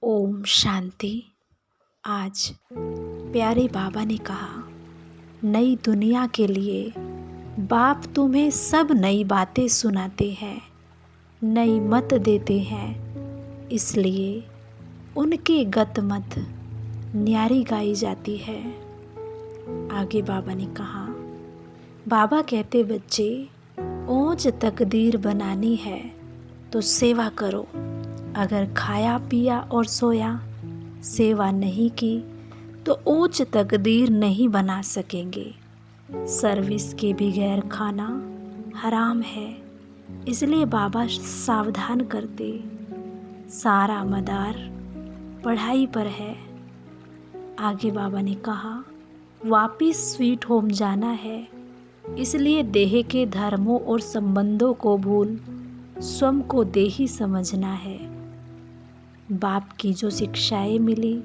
ओम शांति। आज प्यारे बाबा ने कहा, नई दुनिया के लिए बाप तुम्हें सब नई बातें सुनाते हैं, नई मत देते हैं, इसलिए उनके गत मत न्यारी गाई जाती है। आगे बाबा ने कहा, बाबा कहते बच्चे, ऊंच तकदीर बनानी है तो सेवा करो। अगर खाया पिया और सोया, सेवा नहीं की तो ऊंच तकदीर नहीं बना सकेंगे। सर्विस के बगैर खाना हराम है, इसलिए बाबा सावधान करते। सारा मदार पढ़ाई पर है। आगे बाबा ने कहा, वापिस स्वीट होम जाना है, इसलिए देह के धर्मों और संबंधों को भूल स्वयं को देही समझना है। बाप की जो शिक्षाएं मिली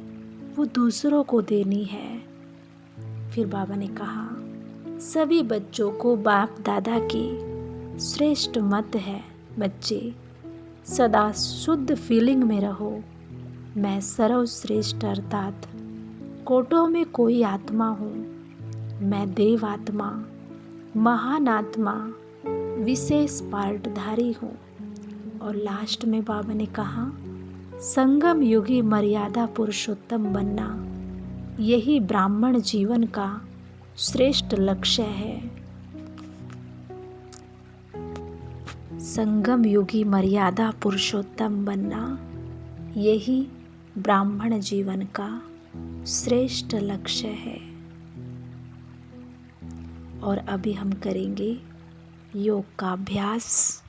वो दूसरों को देनी है। फिर बाबा ने कहा, सभी बच्चों को बाप दादा की श्रेष्ठ मत है, बच्चे सदा शुद्ध फीलिंग में रहो। मैं सर्वश्रेष्ठ अर्थात कोटों में कोई आत्मा हूँ। मैं देव आत्मा, महान आत्मा, विशेष पार्टधारी हूँ। और लास्ट में बाबा ने कहा, संगम युगी मर्यादा पुरुषोत्तम बनना, यही ब्राह्मण जीवन का श्रेष्ठ लक्ष्य है। संगम युगी मर्यादा पुरुषोत्तम बनना, यही ब्राह्मण जीवन का श्रेष्ठ लक्ष्य है। और अभी हम करेंगे योग का अभ्यास।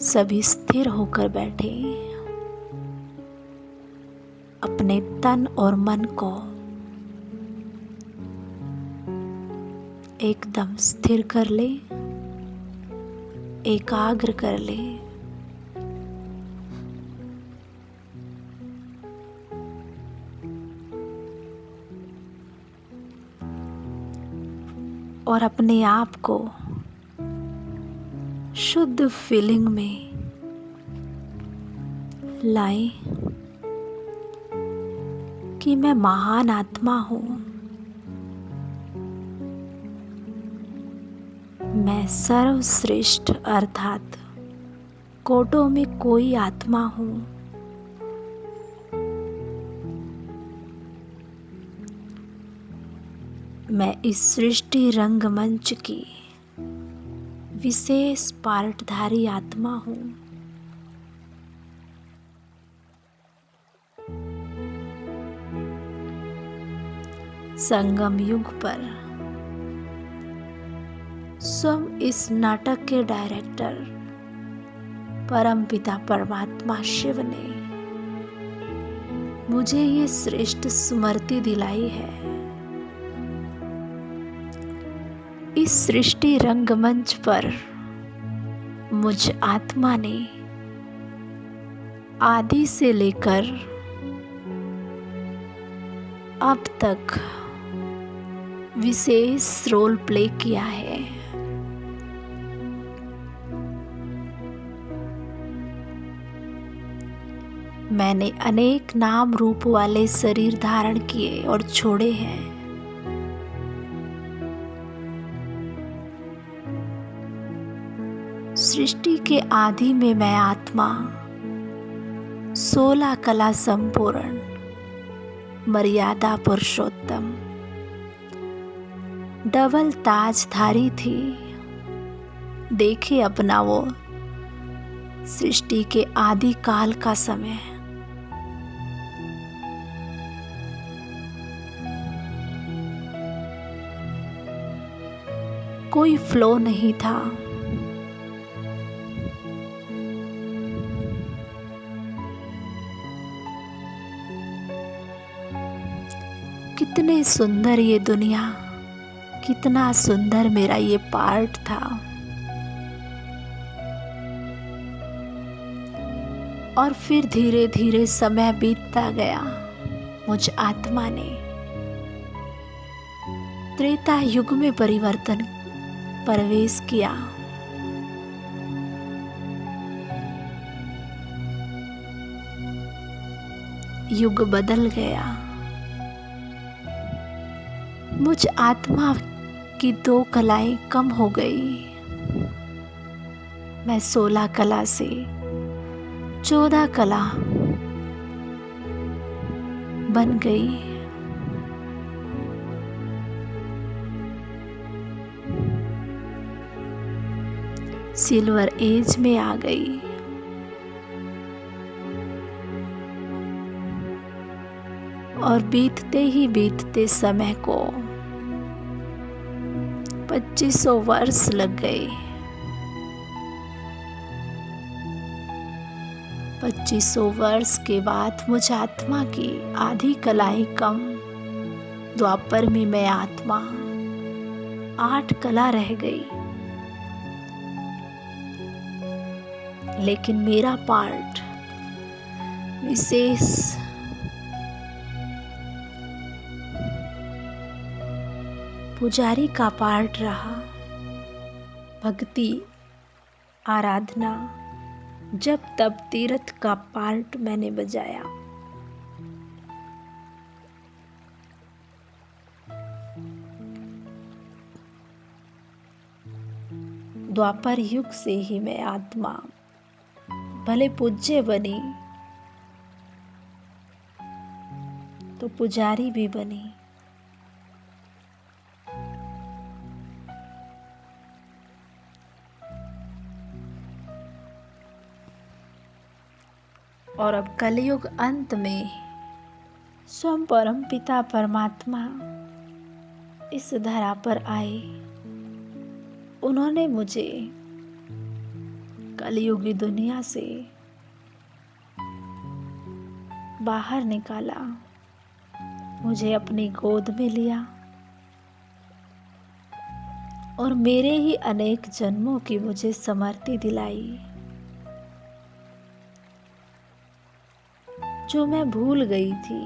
सभी स्थिर होकर बैठे, अपने तन और मन को एकदम स्थिर कर ले, एकाग्र कर ले। और अपने आप को शुद्ध फीलिंग में लाएं कि मैं महान आत्मा हूँ, मैं सर्वश्रेष्ठ अर्थात कोटों में कोई आत्मा हूँ। मैं इस सृष्टि रंगमंच की विशेष पार्टधारी आत्मा हूँ। संगम युग पर स्वयं इस नाटक के डायरेक्टर परमपिता परमात्मा शिव ने मुझे ये श्रेष्ठ स्मृति दिलाई है। इस सृष्टि रंगमंच पर मुझ आत्मा ने आदि से लेकर अब तक विशेष रोल प्ले किया है। मैंने अनेक नाम रूप वाले शरीर धारण किए और छोड़े हैं। सृष्टि के आदि में मैं आत्मा 16 कला संपूर्ण मर्यादा पुरुषोत्तम डबल ताजधारी थी। देखे अपना वो सृष्टि के आदि काल का समय। कोई फ्लो नहीं था। कितने सुंदर ये दुनिया, कितना सुंदर मेरा ये पार्ट था। और फिर धीरे धीरे समय बीतता गया। मुझ आत्मा ने त्रेता युग में परिवर्तन प्रवेश किया। युग बदल गया। मुझ आत्मा की 2 कलाएं कम हो गई। मैं 16 कला से 14 कला बन गई। सिल्वर एज में आ गई। और बीतते ही बीतते समय को 2500 वर्ष लग गए। 2500 वर्ष के बाद मुझ आत्मा की आधी कलाएं कम। द्वापर में मैं आत्मा 8 कला रह गई। लेकिन मेरा पार्ट विशेष पुजारी का पार्ट रहा। भक्ति, आराधना, जब तब तीर्थ का पार्ट मैंने बजाया। द्वापर युग से ही मैं आत्मा भले पूज्य बनी तो पुजारी भी बनी। और अब कलयुग अंत में स्वयं परम पिता परमात्मा इस धरा पर आए। उन्होंने मुझे कलयुगी दुनिया से बाहर निकाला, मुझे अपनी गोद में लिया और मेरे ही अनेक जन्मों की मुझे स्मृति दिलाई, जो मैं भूल गई थी।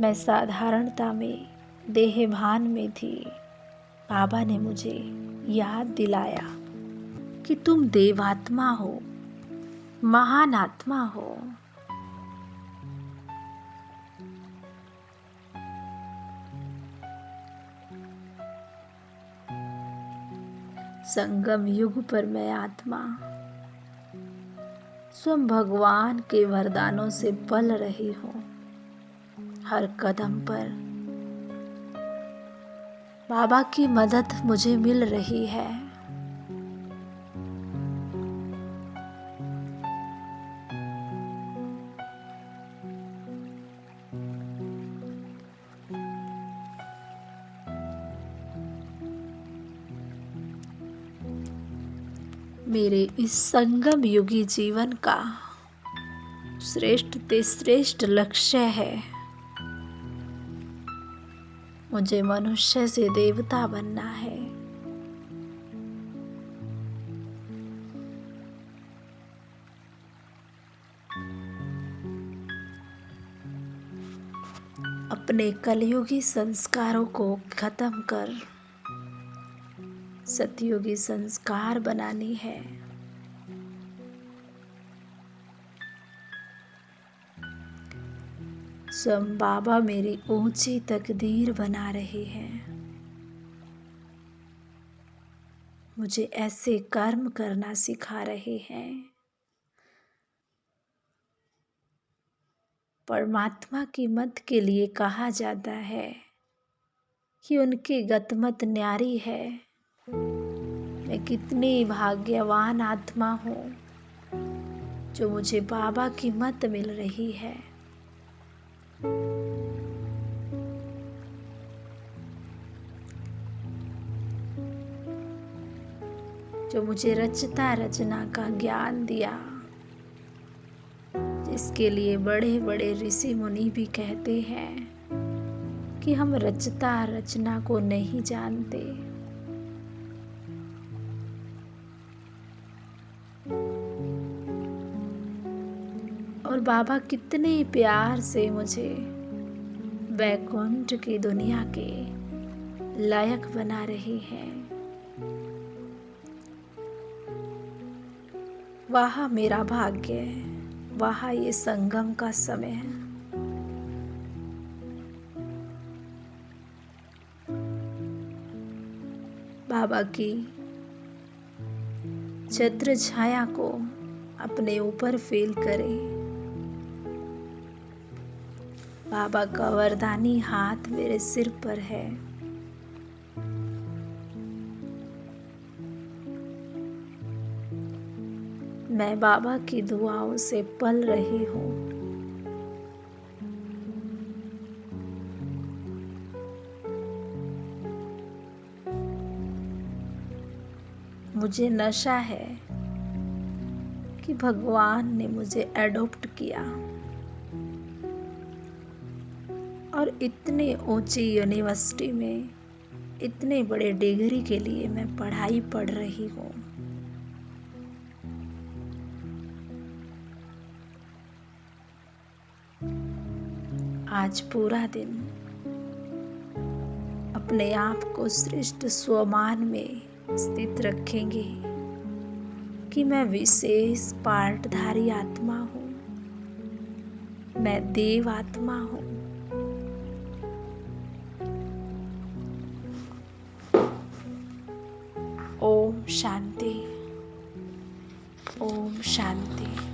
मैं साधारणता में देहभान में थी। बाबा ने मुझे याद दिलाया कि तुम देवात्मा हो, महान आत्मा हो। संगम युग पर मैं आत्मा स्वयं भगवान के वरदानों से पल रही हूँ। हर कदम पर बाबा की मदद मुझे मिल रही है। मेरे इस संगम युगी जीवन का श्रेष्ठ से श्रेष्ठ लक्ष्य है मुझे मनुष्य से देवता बनना है। अपने कलयुगी संस्कारों को खत्म कर सतयुगी संस्कार बनानी है। स्वयं बाबा मेरी ऊंची तकदीर बना रहे हैं। मुझे ऐसे कर्म करना सिखा रहे हैं। परमात्मा की मत के लिए कहा जाता है कि उनकी गतमत न्यारी है। मैं कितनी भाग्यवान आत्मा हूँ जो मुझे बाबा की मत मिल रही है। जो मुझे रचता रचना का ज्ञान दिया, जिसके लिए बड़े बड़े ऋषि मुनि भी कहते हैं कि हम रचता रचना को नहीं जानते। और बाबा कितने प्यार से मुझे वैकुंठ की दुनिया के लायक बना रहे हैं। वहाँ मेरा भाग्य है, वहाँ ये संगम का समय है। बाबा की छत्र छाया को अपने ऊपर फील करें। बाबा का वरदानी हाथ मेरे सिर पर है। मैं बाबा की दुआओं से पल रही हूँ। मुझे नशा है कि भगवान ने मुझे एडॉप्ट किया और इतने ऊंची यूनिवर्सिटी में इतने बड़े डिग्री के लिए मैं पढ़ाई पढ़ रही हूँ। आज पूरा दिन अपने आप को श्रेष्ठ स्वमान में स्थित रखेंगे कि मैं विशेष पार्टधारी आत्मा हूँ, मैं देव आत्मा हूँ। ओम शांति, ओम शांति।